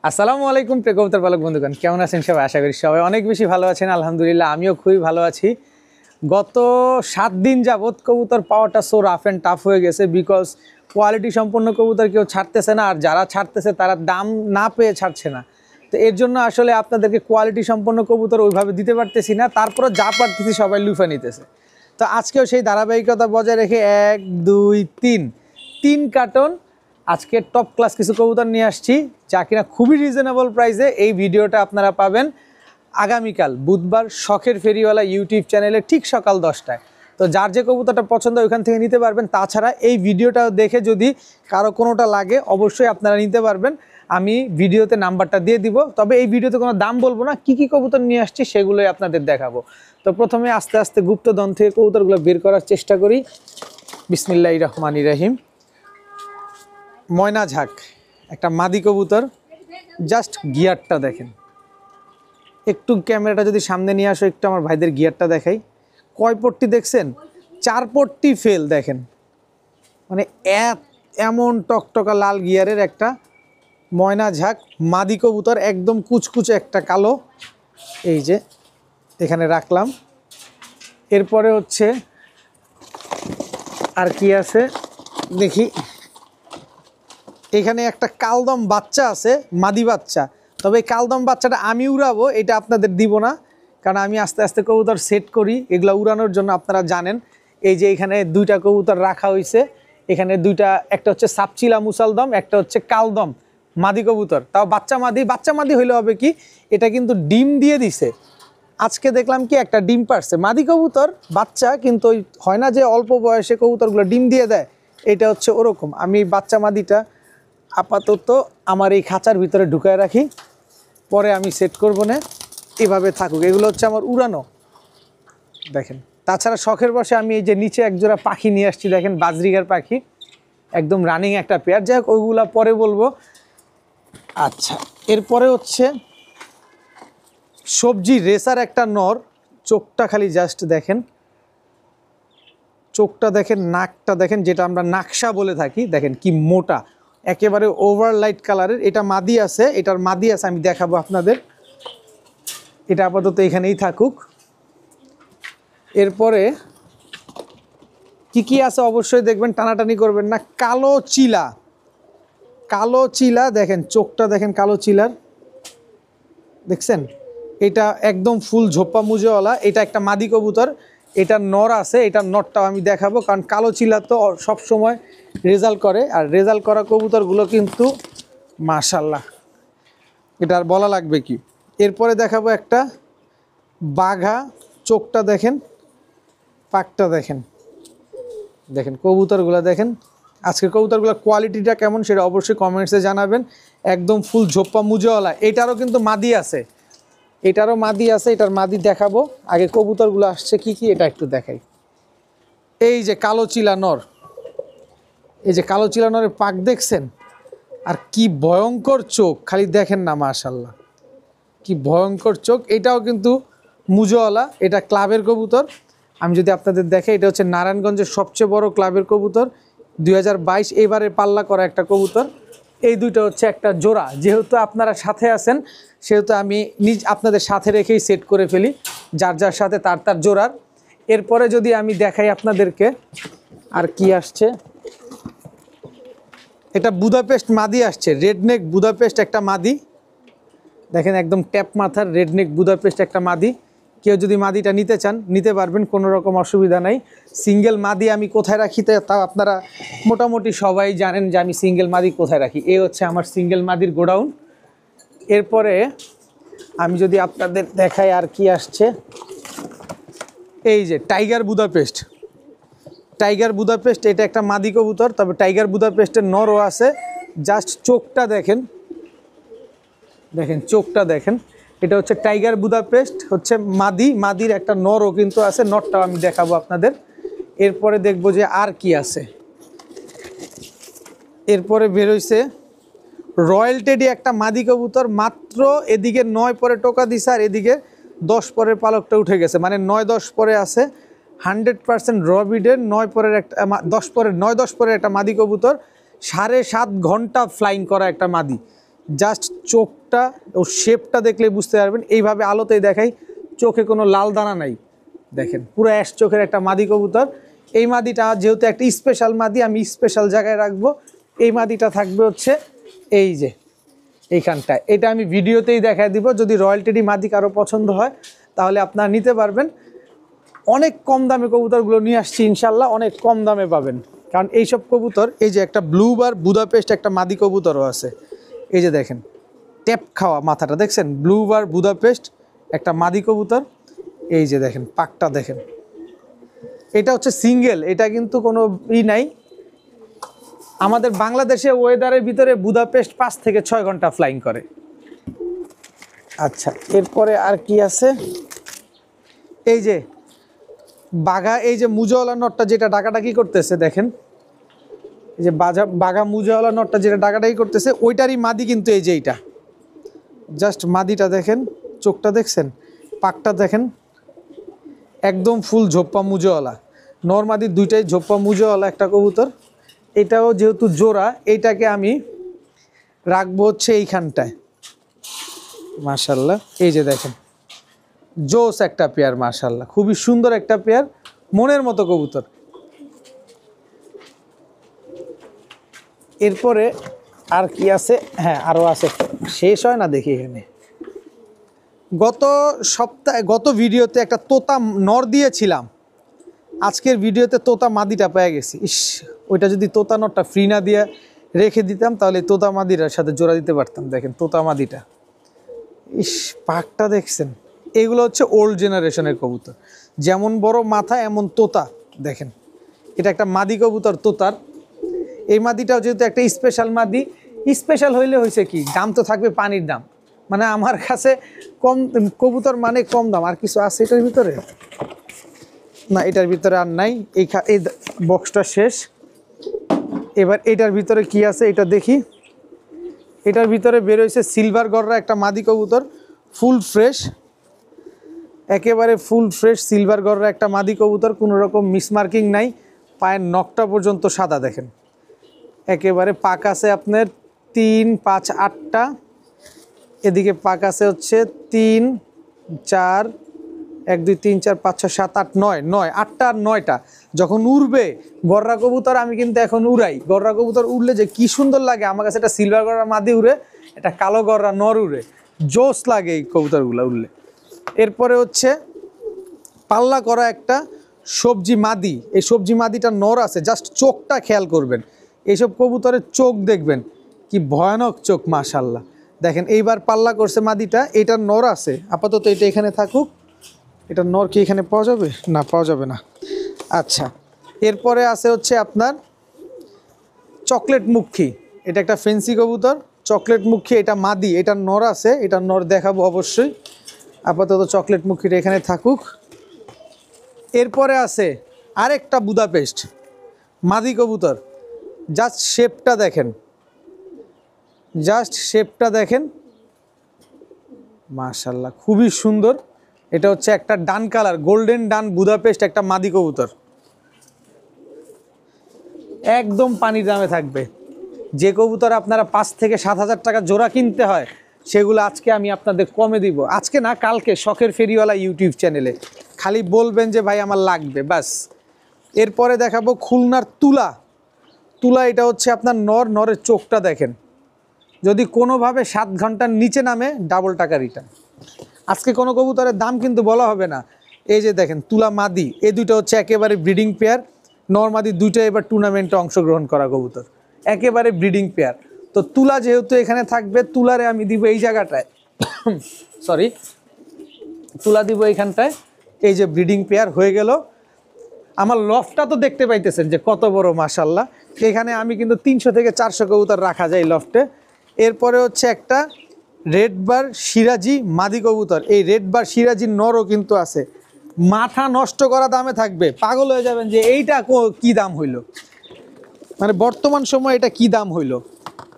আসসালামু আলাইকুম প্রিয় কবুতর পালক বন্ধুগণ, কেমন আছেন সবাই? আশা করি সবাই অনেক বেশি ভালো আছেন। আলহামদুলিল্লাহ, আমিও খুবই ভালো আছি। গত 7 দিন যাবত কবুতর পাওয়াটা সো রাফ অ্যান্ড টাফ হয়ে গেছে, বিকজ কোয়ালিটি সম্পন্ন কবুতর কেউ ছাড়তেছে না, আর যারা ছাড়তেছে তারা দাম না পেয়ে ছাড়ছে না। তো এর জন্য আসলে আপনাদেরকে কোয়ালিটি সম্পন্ন কবুতর ওইভাবে দিতে পারতেছি না, তারপরে যা পারতেছি সবাই লুফে নিতেছে। তো আজকেও সেই ধারাবাহিকতা বজায় রেখে 1 2 3 কার্টন আজকে টপ ক্লাস কিছু কবুতর নিয়ে আসছি, যা কিনা খুবই রিজনেবল প্রাইসে। এই ভিডিওটা আপনারা পাবেন আগামীকাল বুধবার শখের ফেরিওয়ালা ইউটিউব চ্যানেলে ঠিক সকাল 10টায়। তো যার যে কবুতরটা পছন্দ ওইখান থেকে নিতে পারবেন। তাছাড়া এই ভিডিওটাও দেখে যদি কারো কোনোটা লাগে অবশ্যই আপনারা নিতে পারবেন। আমি ভিডিওতে নাম্বারটা দিয়ে দিব, তবে এই ভিডিওতে কোনো দাম বলবো না, কি কি কবুতর নিয়ে আসছি সেগুলোই আপনাদের দেখাবো। তো প্রথমে আস্তে আস্তে গুপ্তধন থেকে কবুতরগুলো বের করার চেষ্টা করি। বিসমিল্লাহির রহমানির রহিম। ময়না ঝাঁক একটা মাদি কবুতর, জাস্ট গিয়ারটা দেখেন। একটু ক্যামেরাটা যদি সামনে নিয়ে আসো, একটু আমার ভাইদের গিয়ারটা দেখাই। কয় পট্টি দেখছেন? 4 পট্টি ফেল দেখেন, মানে এমন টকটকা লাল গিয়ারের একটা ময়না ঝাঁক মাদি কবুতর, একদম কুচকুচে একটা কালো। এই যে এখানে রাখলাম। এরপরে হচ্ছে আর কি আছে দেখি। এখানে একটা কালদম বাচ্চা আছে, মাদি বাচ্চা। তবে এই কালদম বাচ্চাটা আমি উড়াবো, এটা আপনাদের দিব না, কারণ আমি আস্তে আস্তে কবুতর সেট করি এগুলো উড়ানোর জন্য। আপনারা জানেন এই যে এখানে 2টা কবুতর রাখা হয়েছে, এখানে 2টা, একটা হচ্ছে সাপচিলা মুসালদম, একটা হচ্ছে কালদম মাদি কবুতর। তাও বাচ্চা মাদি হইলে হবে কি, এটা কিন্তু ডিম দিয়ে দিছে। আজকে দেখলাম কি একটা ডিম পারছে মাদি কবুতর বাচ্চা, কিন্তু ওই হয় না যে অল্প বয়সে কবুতরগুলো ডিম দিয়ে দেয়, এটা হচ্ছে ওরকম। আমি বাচ্চা মাদিটা আপাতত আমার এই খাঁচার ভিতরে ঢুকায় রাখি, পরে আমি সেট করবো না, এভাবে থাকুক। এগুলো হচ্ছে আমার উড়ানো দেখেন। তাছাড়া শখের বসে আমি এই যে নিচে একজোড়া পাখি নিয়ে আসছি দেখেন, বাজরিগার পাখি, একদম রানিং একটা পেয়ার। যাই হোক ওইগুলা পরে বলবো। আচ্ছা, এরপরে হচ্ছে সবজি রেসার একটা নর, চোখটা খালি জাস্ট দেখেন, চোখটা দেখেন, নাকটা দেখেন, যেটা আমরা নাকশা বলে থাকি, দেখেন কি মোটা, একেবারে ওভার লাইট কালারের। এটা মাদি আছে, এটার মাদি আছে, আমি দেখাবো আপনাদের। এটা আপাতত এখানেই থাকুক। এরপরে কি আছে অবশ্যই দেখবেন, টানাটানি করবেন না। কালো চিলা দেখেন, চোখটা দেখেন কালো চিলার, দেখছেন? এটা একদম ফুল ঝোপ্পা মুজেওয়ালা। এটা একটা মাদি কবুতর, এটা নর আছে, এটার নরটাও আমি দেখাবো, কারণ কালো চিলা তো সব সময় রেজাল্ট করে, আর রেজাল্ট করা কবুতরগুলো কিন্তু মাশাল্লাহ, এটা আর বলা লাগবে কি। এরপরে দেখাবো একটা বাঘা, চোখটা দেখেন, পাকটা দেখেন, দেখেন কবুতরগুলো দেখেন। আজকের কবুতরগুলোর কোয়ালিটিটা কেমন সেটা অবশ্যই কমেন্টসে জানাবেন। একদম ফুল ঝোপ্পা মুজেওয়ালা। এটারও কিন্তু মাদি আছে, এটারও মাদি আছে, এটার মাদি দেখাবো। আগে কবুতরগুলো আসছে কি এটা একটু দেখাই। এই যে কালো চিলা নর, এই যে কালো চিলা নরের পাক দেখছেন, আর কি ভয়ঙ্কর চোখ, খালি দেখেন না, মাশাল্লাহ কি ভয়ঙ্কর চোখ। এটাও কিন্তু মুজোওয়ালা, এটা ক্লাবের কবুতর। আমি যদি আপনাদের দেখে, এটা হচ্ছে নারায়ণগঞ্জের সবচেয়ে বড় ক্লাবের কবুতর, 2022 এবারে পাল্লা করা একটা কবুতর। এই দুইটা হচ্ছে একটা জোড়া। যেহেতু আপনারা সাথে আছেন সেহেতু আমি আপনাদের সাথে রেখেই সেট করে ফেলি, যার সাথে তার জোড়ার। এরপরে যদি আমি দেখাই আপনাদেরকে আর কি আসছে, এটা বুদাপেস্ট মাদি আসছে, রেডনেক বুদাপেস্ট একটা মাদি দেখেন, একদম ট্যাপ মাথার রেডনেক বুদাপেস্ট একটা মাদি। কেউ যদি মাদিটা নিতে চান নিতে পারবেন, কোনো রকম অসুবিধা নাই। সিঙ্গেল মাদি আমি কোথায় রাখি তাও আপনারা মোটামুটি সবাই জানেন যে আমি সিঙ্গেল মাদি কোথায় রাখি। এই হচ্ছে আমার সিঙ্গেল মাদির গোডাউন। এরপরে আমি যদি আপনাদের দেখাই আর কি আসছে, এই যে টাইগার বুদাপেস্ট, এটা একটা মাদি কবুতর, তবে টাইগার বুদাপেস্টের নরও আছে। জাস্ট চোখটা দেখেন, দেখেন চোখটা দেখেন। এটা হচ্ছে টাইগার বুদাপেস্ট, হচ্ছে মাদির একটা নরও কিন্তু আছে, নরটাও আমি দেখাবো আপনাদের। এরপরে দেখবো যে আর কি আছে। এরপরে বেরোইছে রয়্যাল টেডি একটা মাদি কবুতর, মাত্র এদিকে 9 পরে টোকা দিছে, আর এদিকে 10 পরের পালকটা উঠে গেছে, মানে 9-10 পরে আছে। 100% রবিডের 9 পরের একটা 10 পরের 9-10 পরের একটা মাদি কবুতর, 7.5 ঘন্টা ফ্লাইং করা একটা মাদি। জাস্ট চোখটা ও শেপটা দেখলে বুঝতে পারবেন। এইভাবে আলোতেই দেখাই, চোখে কোনো লাল দানা নাই, দেখেন পুরো অ্যাশ চোখের একটা মাদি কবুতর। এই মাদিটা যেহেতু একটা স্পেশাল মাদি, আমি স্পেশাল জায়গায় রাখবো। এই মাদিটা থাকবে হচ্ছে এই যে এইখানটায়, এটা আমি ভিডিওতেই দেখায় দিব। যদি রয়্যাল টেডি মাদি কারো পছন্দ হয় তাহলে আপনারা নিতে পারবেন। অনেক কম দামে কবুতরগুলো নিয়ে আসছি ইনশাল্লাহ, অনেক কম দামে পাবেন। কারণ এইসব কবুতর, এই যে একটা ব্লু বার বুদাপেস্ট একটা মাদি কবুতরও আছে, এই যে দেখেন ট্যাপ খাওয়া মাথাটা দেখছেন, ব্লু বার বুদাপেস্ট একটা মাদি কবুতর। এই যে দেখেন পাকটা দেখেন, এটা হচ্ছে সিঙ্গেল, এটা কিন্তু কোনো নাই। আমাদের বাংলাদেশে ওয়েদারের ভিতরে বুদাপেস্ট 5 থেকে 6 ঘন্টা ফ্লাইং করে। আচ্ছা, এরপরে আর কি আছে, এই যে বাঘা, এই যে মুজাওয়ালা নটটা যেটা ডাকাডাকি করতেছে দেখেন, এই যে বাঘা মুজাওয়ালা নটটা যেটা ডাকাডাকি করতেছে ওইটারই মাদি কিন্তু এই যে এইটা। জাস্ট মাদিটা দেখেন, চোখটা দেখছেন, পাকটা দেখেন, একদম ফুল ঝোপ্পা মুজাওয়ালা। নরমাদি দুইটাই ঝোপ্পা মুজাওয়ালা একটা কবুতর। এটাও যেহেতু জোড়া, এইটাকে আমি রাখবো হচ্ছে এইখানটায়। মাশাল্লাহ, এই যে দেখেন জোস একটা পেয়ার, মাশাল্লাহ খুবই সুন্দর একটা পেয়ার, মনের মতো কবুতর। এরপরে আর কি আছে, হ্যাঁ আরও আছে, শেষ হয় না দেখি এখানে। গত ভিডিওতে একটা তোতা নর দিয়েছিলাম, আজকের ভিডিওতে তোতা মাদিটা পেয়ে গেছি। ইস, ওইটা যদি তোতা নরটা ফ্রি না দিয়ে রেখে দিতাম তাহলে তোতা মাদিটার সাথে জোড়া দিতে পারতাম। দেখেন তোতা মাদিটা, ইস পাকটা দেখছেন। এগুলো হচ্ছে ওল্ড জেনারেশনের কবুতর, যেমন বড় মাথা এমন তোতা দেখেন। এটা একটা মাদি কবুতর তোতার। এই মাদিটাও যেহেতু একটা স্পেশাল মাদি, স্পেশাল হইলে হয়েছে কি, দাম তো থাকবে পানির দাম। মানে আমার কাছে কম কবুতর মানে কম দাম। আর কিছু আছে এটার ভিতরে? না, এটার ভিতরে আর নাই। এই বক্সটা শেষ। এবার এটার ভিতরে কি আছে এটা দেখি। এটার ভিতরে বের হয়েছে সিলভার গররা একটা মাদি কবুতর, ফুল ফ্রেশ, একেবারে ফুল ফ্রেশ সিলভার গররা একটা মাদি কবুতর, কোনো রকম মিসমার্কিং নাই। পায়ের নখটা পর্যন্ত সাদা দেখেন, একেবারে পাক আছে আপনার 3, 5, 8টা। এদিকে পাক আছে হচ্ছে 3, 4, 1, 2, 3, 4, 5, 6, 7, 8, 9, 8টা আর 9টা। যখন উড়বে গররা কবুতর, আমি কিন্তু এখন উড়াই, গররা কবুতর উড়লে যে কি সুন্দর লাগে আমার কাছে। এটা সিলভার গররা মাদি উড়ে, এটা কালো গররা নর উড়ে, জোস লাগে এই কবুতরগুলো উড়লে। এরপরে হচ্ছে পাল্লা করা একটা সবজি মাদি। এই সবজি মাদিটা নর আছে, জাস্ট চোখটা খেয়াল করবেন। এইসব কবুতরের চোখ দেখবেন কি ভয়ানক চোখ, মাশাল্লাহ দেখেন। এইবার পাল্লা করছে মাদিটা, এটা নর আছে আপাতত, এটা এখানে থাকুক। এটা নর কি এখানে পাওয়া যাবে? না, পাওয়া যাবে না। আচ্ছা, এরপরে আছে হচ্ছে আপনার চকলেট মুখী। এটা একটা ফেন্সি কবুতর, চকলেট মুখী, এটা মাদি, এটা নর আছে, এটা নর দেখাবো অবশ্যই। আপাতত চকলেট মুখীটা এখানে থাকুক। এরপরে আছে আরেকটা বুদাপেস্ট মাদি কবুতর, জাস্ট শেপটা দেখেন, জাস্ট শেপটা দেখেন, মাশাল্লাহ খুবই সুন্দর। এটা হচ্ছে একটা ডান কালার, গোল্ডেন ডান বুদাপেস্ট একটা মাদি কবুতর, একদম পানির দামে থাকবে। যে কবুতর আপনারা 5 থেকে 7 হাজার টাকা জোড়া কিনতে হয়, সেগুলো আজকে আমি আপনাদের কমে দিব। আজকে না, কালকে শখের ফেরিওয়ালা ইউটিউব চ্যানেলে খালি বলবেন যে ভাই আমার লাগবে, বাস। এরপরে দেখাবো খুলনার তুলা। তুলা, এটা হচ্ছে আপনার নরের চোখটা দেখেন, যদি কোনোভাবে 7 ঘন্টার নিচে নামে ডাবল টাকা রিটার্ন। আজকে কোনো কবুতরের দাম কিন্তু বলা হবে না। এই যে দেখেন তুলা মাদি, এই দুটো হচ্ছে একেবারে ব্রিডিং পেয়ার। নরমাদি দুইটা এবার টুর্নামেন্টে অংশগ্রহণ করা কবুতর, একেবারে ব্রিডিং পেয়ার। তো তুলা যেহেতু এখানে থাকবে, তুলারে আমি দিব এই জায়গাটায়, সরি, তুলা দিব এইখানটায়। এই যে ব্রিডিং পেয়ার হয়ে গেল। আমার লফটটা তো দেখতে পাইতেছেন যে কত বড়, মাশাল্লাহ। এখানে আমি কিন্তু 300 থেকে 400 কবুতর রাখা যায় লফটে। এরপরে হচ্ছে একটা রেড বার সিরাজি মাদি কবুতর। এই রেড বার সিরাজির নরও কিন্তু আছে, মাথা নষ্ট করা দামে থাকবে, পাগল হয়ে যাবেন যে এইটা কি দাম হইল, মানে বর্তমান সময় এটা কি দাম হইল।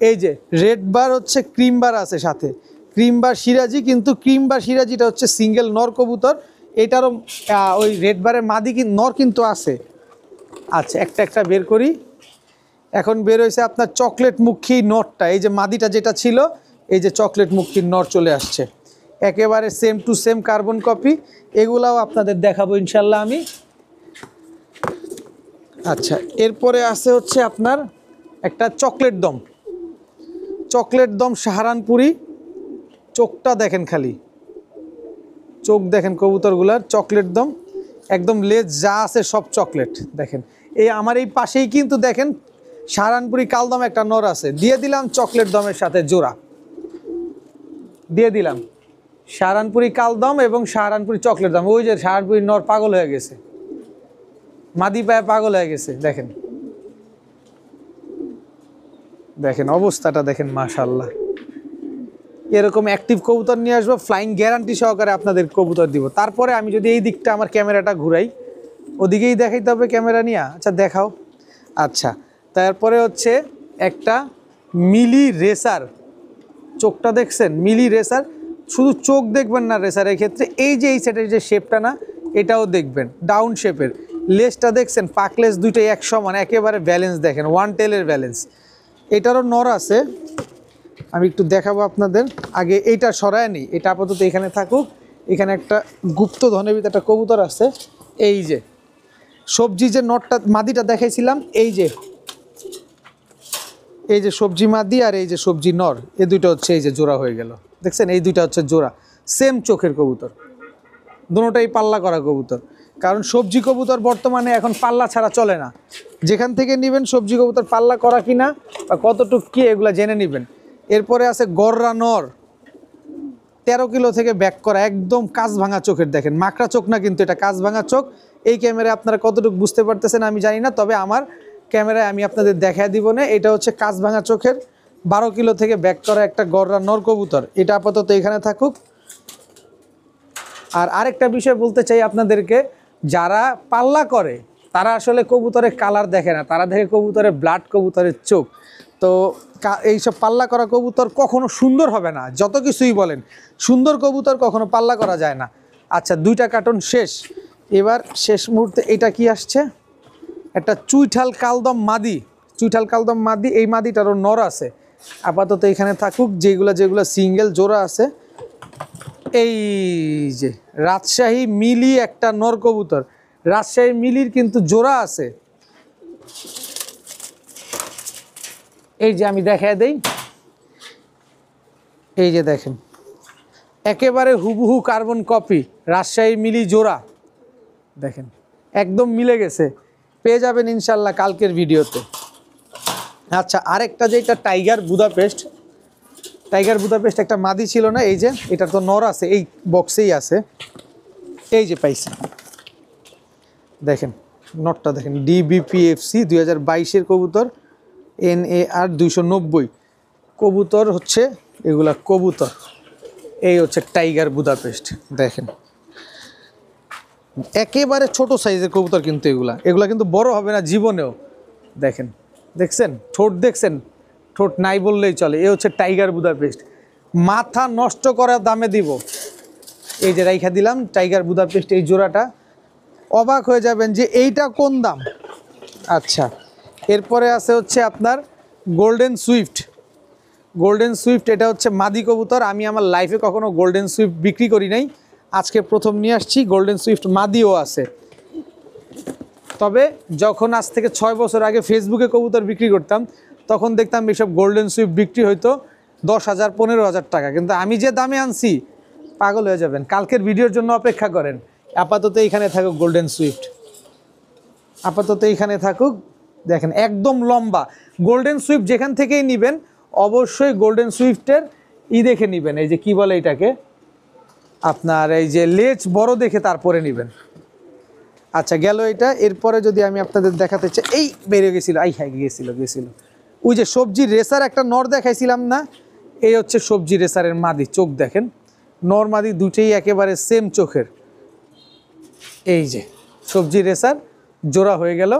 এই যে রেড বার হচ্ছে ক্রিম বার আছে সাথে, ক্রিম বার সিরাজি, কিন্তু ক্রিম বার সিরাজিটা হচ্ছে সিঙ্গেল নর কবুতর, এটারও ওই রেড বারের মাদি নর কিন্তু আছে। আচ্ছা, একটা বের করি। এখন বের হয়েছে আপনার চকলেট মুখী নরটা, এই যে মাদিটা যেটা ছিল এই যে চকলেট মুক্তির নর চলে আসছে, একেবারে same to same carbon copy. এগুলাও আপনাদের দেখাবো ইনশাল্লাহ আমি। আচ্ছা, এরপরে আছে হচ্ছে আপনার একটা চকলেট দম, চকলেট দম সাহারানপুরি। চোখটা দেখেন, খালি চোখ দেখেন কবুতরগুলার, চকলেট দম একদম, লেজ যা আছে সব চকলেট। দেখেন এই আমার এই পাশেই কিন্তু দেখেন সাহারানপুরি কালদম একটা নর আছে, দিয়ে দিলাম চকলেট দমের সাথে জোড়া, দিয়ে দিলাম সাহারানপুরি কালদম এবং সাহারানপুরি চকলেট দম। ওই যে সাহারানপুরি নর পাগল হয়ে গেছে, মাদি পায়ে পাগল হয়ে গেছে। দেখেন দেখেন অবস্থাটা দেখেন, মাশাআল্লাহ। এরকম অ্যাক্টিভ কবুতর নিয়ে আসবো, ফ্লাইং গ্যারান্টি সহকারে আপনাদের কবুতর দিব। তারপরে আমি যদি এই দিকটা আমার ক্যামেরাটা ঘুরাই, ওদিকেই দেখাইতে হবে ক্যামেরা নিয়ে। আচ্ছা দেখাও। আচ্ছা, তারপরে হচ্ছে একটা মিলি রেসার, চোখটা দেখছেন, মিলি রেসার। শুধু চোখ দেখবেন না রেসারের ক্ষেত্রে, এই যে এই সেটের যে শেপটা না, এটাও দেখবেন ডাউন শেপের। লেজটা দেখছেন, পাকলেস দুইটাই এক সমান, একেবারে ব্যালেন্স দেখেন, ওয়ান টেলের ব্যালেন্স। এটারও নর আছে, আমি একটু দেখাবো আপনাদের। আগে এইটা সরায় নিই, এটা আপাতত এখানে থাকুক। এখানে একটা গুপ্ত ধনের ভিতরে একটা কবুতর আছে, এই যে সবজি যে নটটা মাদিটা দেখাইছিলাম, এই যে সবজি মাদি আর এই যে সবজি নর, এই দুইটা হচ্ছে এই যে জোড়া হয়ে গেল। দেখছেন এই দুইটা হচ্ছে জোড়া, সেম চোখের কবুতর, দুটোটাই পাল্লা করা কবুতর। কারণ সবজি কবুতর বর্তমানে এখন পাল্লা ছাড়া চলে না। যেখান থেকে নেবেন সবজি কবুতর পাল্লা করা কিনা বা কতটুক কি, এগুলা জেনে নেবেন। এরপরে আছে গররা নর, 13 কিলো থেকে ব্যাক করা, একদম কাজ ভাঙা চোখের। দেখেন মাকড়া চোখ না কিন্তু, এটা কাজ ভাঙা চোখ। এই ক্যামেরায় আপনারা কতটুকু বুঝতে পারতেছেন আমি জানি না, তবে আমার ক্যামেরায় আমি আপনাদের দেখায় দিব না। এটা হচ্ছে কাজ ভাঙা চোখের 12 কিলো থেকে ব্যাক করা একটা গররা নর কবুতর। এটা আপাতত এখানে থাকুক। আর আরেকটা বিষয় বলতে চাই আপনাদেরকে, যারা পাল্লা করে তারা আসলে কবুতরের কালার দেখে না, তারা দেখে কবুতরের ব্লাড, কবুতরের চোখ। তো এইসব পাল্লা করা কবুতর কখনো সুন্দর হবে না, যত কিছুই বলেন। সুন্দর কবুতর কখনো পাল্লা করা যায় না। আচ্ছা, 2টা কার্টন শেষ। এবার শেষ মুহূর্তে এটা কি আসছে, একটা চুইঠাল কালদম মাদি, চুইঠাল কালদম মাদি। এই মাদিটারও নর আছে, আপাতত এখানে থাকুক। যেগুলো সিঙ্গেল জোড়া আছে, এই যে রাজশাহী মিলি একটা নর কবুতর, রাজশাহী মিলির কিন্তু জোড়া আছে। এই যে আমি দেখায় দেই, এই যে দেখেন একেবারে হুবহু কার্বন কপি রাজশাহী মিলি জোড়া। দেখেন একদম মিলে গেছে, পেয়ে যাবেন ইনশাল্লাহ কালকের ভিডিওতে। আচ্ছা, আরেকটা যেটা টাইগার বুদাপেস্ট, টাইগার বুদাপেস্ট একটা মাদি ছিল না, এই যে এটা তো নর আছে, এই বক্সেই আছে। এই যে পাইছি, দেখেন নটটা দেখেন, DBPFC 2022-এর কবুতর, NAR 290 কবুতর হচ্ছে এগুলা কবুতর। এই হচ্ছে টাইগার বুদাপেস্ট। দেখেন একেবারে ছোট সাইজের কবুতর কিন্তু এগুলা কিন্তু বড় হবে না জীবনেও। দেখেন, দেখছেন ঠোঁট, দেখছেন ঠোঁট নাই বললেই চলে। এ হচ্ছে টাইগার বুদাপেস্ট, মাথা নষ্ট করার দামে দিব। এই যে রাইখা দিলাম টাইগার বুদাপেস্ট, এই জোড়াটা অবাক হয়ে যাবেন যে এইটা কোন দাম। আচ্ছা, এরপরে আছে হচ্ছে আপনার গোল্ডেন সুইফট, গোল্ডেন সুইফট। এটা হচ্ছে মাদি কবুতর। আমি আমার লাইফে কখনো গোল্ডেন সুইফট বিক্রি করি নাই, আজকে প্রথম নিয়ে আসছি। গোল্ডেন সুইফট মাদিও আছে। তবে যখন আজ থেকে 6 বছর আগে ফেসবুকে কবুতর বিক্রি করতাম, তখন দেখতাম এসব গোল্ডেন সুইফট বিক্রি হইতো 10,000 15,000 টাকা। কিন্তু আমি যে দামে আনছি, পাগল হয়ে যাবেন। কালকের ভিডিওর জন্য অপেক্ষা করেন। আপাতত এখানে থাকুক গোল্ডেন সুইফট, আপাতত এখানে থাকুক। দেখেন একদম লম্বা গোল্ডেন সুইফট, যেখান থেকেই নেবেন অবশ্যই গোল্ডেন সুইফটের দেখে নেবেন। এই যে কি বলে এটাকে, আপনার এই যে লেজ বড় দেখে তারপরে নেবেন। আচ্ছা, গেল এটা। এরপরে যদি আমি আপনাদের দেখাতে চাই, এই বেরিয়ে গেছিল, গেছিল ওই যে সবজি রেসার একটা নর দেখাইছিলাম না, এই হচ্ছে সবজি রেসারের মাদি। চোখ দেখেন, নর মাদি দুটেই একেবারে সেম চোখের। এই যে সবজি রেসার জোড়া হয়ে গেল।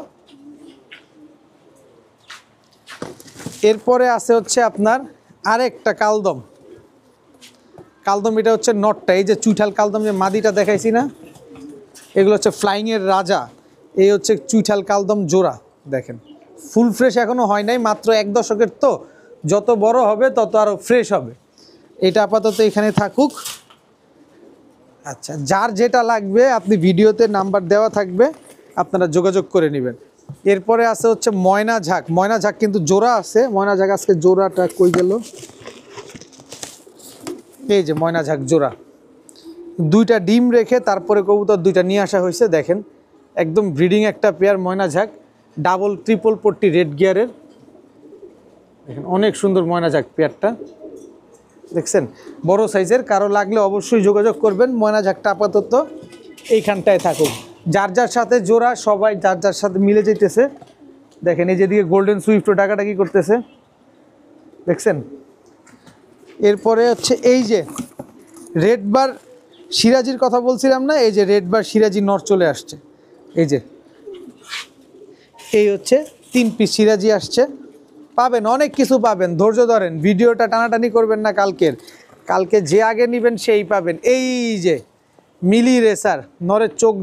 এরপরে আছে হচ্ছে আপনার আরেকটা কালদম, কালদম এটা হচ্ছে নটটা। এই যে চুইঠাল কালদম যে মাদিটা দেখাইছি না, এগুলো হচ্ছে ফ্লাইংয়ের রাজা। এই হচ্ছে চুইঠাল কালদম জোড়া। দেখেন ফুল ফ্রেশ এখনও হয় নাই, মাত্র 1 দশকের, তো যত বড় হবে তত আরও ফ্রেশ হবে। এটা আপাতত এখানে থাকুক। আচ্ছা, যার যেটা লাগবে আপনি ভিডিওতে নাম্বার দেওয়া থাকবে, আপনারা যোগাযোগ করে নেবেন। এরপরে আছে হচ্ছে ময়না ঝাঁক। ময়না ঝাঁক কিন্তু জোড়া আছে, ময়না ঝাঁক আজকে জোড়াটা কই গেল, এই যে ময়না ঝাঁক জোড়া, দুইটা ডিম রেখে তারপরে কবুতর দুইটা নিয়ে আসা হয়েছে। দেখেন একদম ব্রিডিং একটা পেয়ার ময়না ঝাঁক, ডাবল ট্রিপল পট্টি রেড গিয়ারের। দেখেন অনেক সুন্দর ময়না ঝাঁক পেয়ারটা, দেখছেন বড় সাইজের। কারো লাগলে অবশ্যই যোগাযোগ করবেন। ময়না ঝাঁকটা আপাতত এইখানটায় থাকুক। যার যার সাথে জোড়া সবাই যার যার সাথে মিলে যেতেছে। দেখেন এই যেদিকে গোল্ডেন সুইফট ডাকাডাকি করতেছে, দেখছেন। এরপরে হচ্ছে এই যে রেড বার সিরাজির কথা বলছিলাম না, এই যে রেড বার সিরাজি নর চলে আসছে। এই যে এই হচ্ছে 3 পিস সিরাজি আসছে। পাবেন অনেক কিছু পাবেন, ধৈর্য ধরেন, ভিডিওটা টানাটানি করবেন না। কালকে যে আগে নেবেন সেই পাবেন। এই যে মিলি রেসার নরের চোখ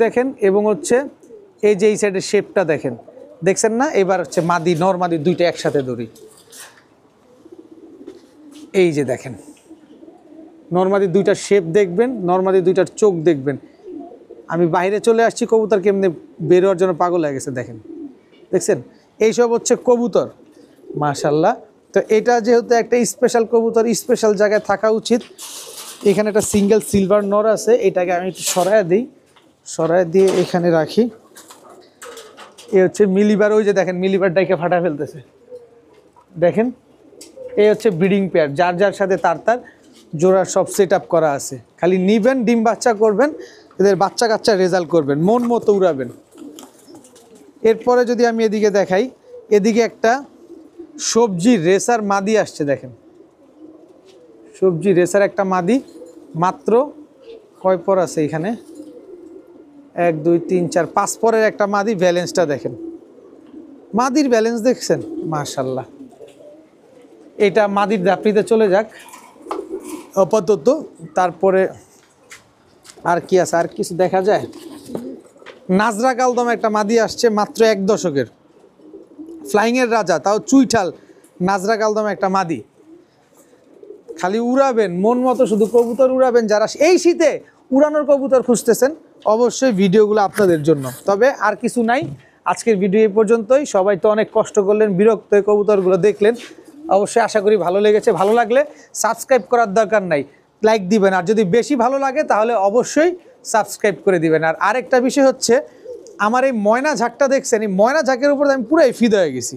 দেখেন এবং হচ্ছে এই যে এই সাইডের শেপটা দেখছেন না। এবার হচ্ছে মাদি নর মাদি দুইটা একসাথে ধরি। এই যে দেখেন নরমাদি দুইটা শেপ দেখবেন, নরমাদি দুইটার চোখ দেখবেন। আমি বাইরে চলে আসছি, কবুতর কেমনে বেরোয়ার জন্য পাগল হয়ে গেছে দেখছেন। এইসব হচ্ছে কবুতর, মাশাল্লাহ। তো এটা যেহেতু একটা স্পেশাল কবুতর, স্পেশাল জায়গায় থাকা উচিত। এখানে একটা সিঙ্গেল সিলভার নর আছে, এটাকে আমি একটু সরায় দিয়ে এখানে রাখি। এ হচ্ছে মিলিবার, ওই যে দেখেন মিলিবার ডাইকে ফাটা ফেলতেছে, দেখেন। এই হচ্ছে ব্রিডিং পেয়ার, যার যার সাথে তার জোড়া সব সেট আপ করা আছে। খালি নিবেন, ডিম বাচ্চা করবেন, এদের বাচ্চা কাচ্চা রেজাল্ট করবেন, মন মতো উড়াবেন। এরপরে যদি আমি এদিকে দেখাই, এদিকে একটা সবজি রেসার মাদি আসছে। দেখেন সবজি রেসার একটা মাদি, মাত্র কয় পর আছে এখানে, 1 2 3 4 5 পরের একটা মাদি। ব্যালেন্সটা দেখেন, মাদির ব্যালেন্স দেখছেন, মাশাল্লাহ। এটা মাদির দাপড়িতে চলে যাক আপাতত। তারপরে আর কি আছে, আর কিছু দেখা যায়। নাজরা কালদম একটা মাদি আসছে, মাত্র 1 দশকের, ফ্লাইংয়ের রাজা, তাও চুইঠাল নাজরা কালদম একটা মাদি। খালি উড়াবেন মন মতো, শুধু কবুতর উড়াবেন। যারা এই শীতে উড়ানোর কবুতর খুঁজতেছেন, অবশ্যই ভিডিওগুলো আপনাদের জন্য। তবে আর কিছু নাই, আজকের ভিডিও এই পর্যন্তই। সবাই তো অনেক কষ্ট করলেন, বিরক্ত হয়ে কবুতরগুলো দেখলেন। অবশ্যই আশা করি ভালো লেগেছে। ভালো লাগলে সাবস্ক্রাইব করার দরকার নাই, লাইক দিবেন। আর যদি বেশি ভালো লাগে তাহলে অবশ্যই সাবস্ক্রাইব করে দিবেন। আর আরেকটা বিষয় হচ্ছে, আমার এই ময়না ঝাঁকটা দেখছেন, এই ময়না ঝাঁকের উপর আমি পুরাই ফিদা হয়ে গেছি।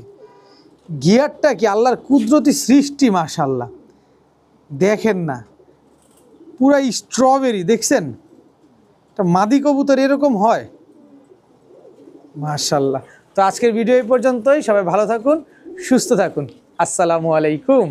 গিয়ারটা কি আল্লাহর কুদরতি সৃষ্টি, মাশাল্লাহ। দেখেন না, পুরা স্ট্রবেরি, দেখছেন। একটা মাদি কবুতর এরকম হয়, মাশাল্লাহ। তো আজকের ভিডিও এই পর্যন্তই। সবাই ভালো থাকুন, সুস্থ থাকুন। আসসালামু আলাইকুম।